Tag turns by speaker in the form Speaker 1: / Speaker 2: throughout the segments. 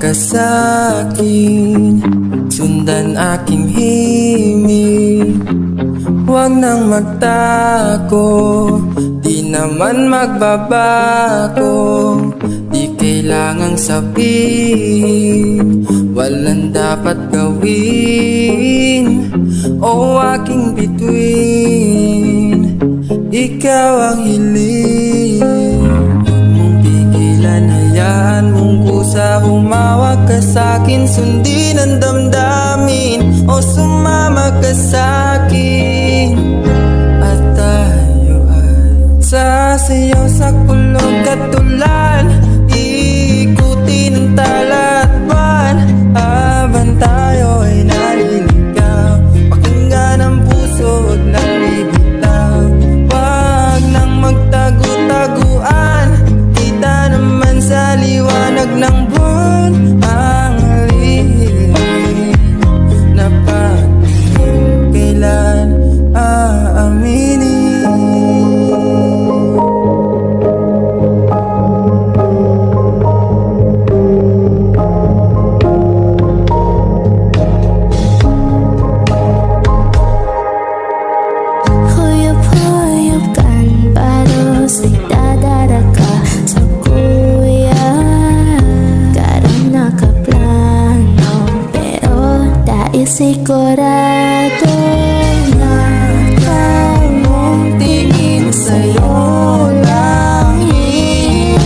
Speaker 1: ka sa'kin, sundan aking himig. Huwag nang magtako, di naman magbabago. Di kailangang sabihin, walang dapat gawin o aking bituin. Ikaw ang hiling, huwag mong pigilan, hayaan mong kusa. Humawak ka sa'kin, sundin ang damdamin o sumama ka sa'kin. At tayo ay sasayaw sa kulog katulan, ikutin ang talatban habang tayo ay naliligaw. Pakinggan ang puso, huwag nang bibitaw. Huwag nang magtago-taguan, kita naman sa liwanag ng buwan ang lihim na pag-ibig kailan aaminin.
Speaker 2: Sigurado na ikaw mong tingin sa'yo lang ibig.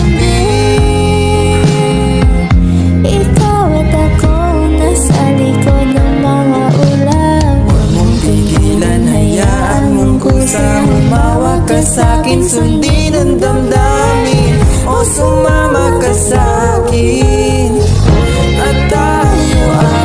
Speaker 2: Ikaw at ako nasa likod ng mga ulam.
Speaker 1: Huwag mong pigilan, hayaan mong kusa. Humawak ka sa'kin, sundin ang damdamin o sumama ka sa'kin. At tayo ay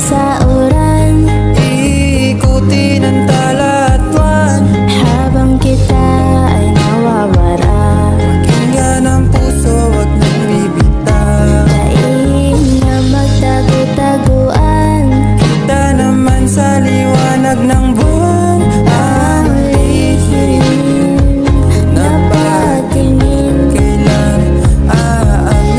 Speaker 2: sa uran,
Speaker 1: ikutin ang talatwan
Speaker 2: habang kita ay nawawala.
Speaker 1: Pakinggan ang puso, huwag nang bibitaw.
Speaker 2: Daig na magtago-taguan,
Speaker 1: Kita naman sa liwanag ng buwan ang lihim na patingin kailan aaminin.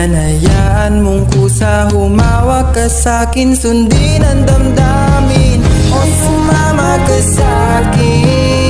Speaker 1: Hayaan mong kusa, humawak ka sa'kin, sundin ang damdamin o sumama ka sa'kin.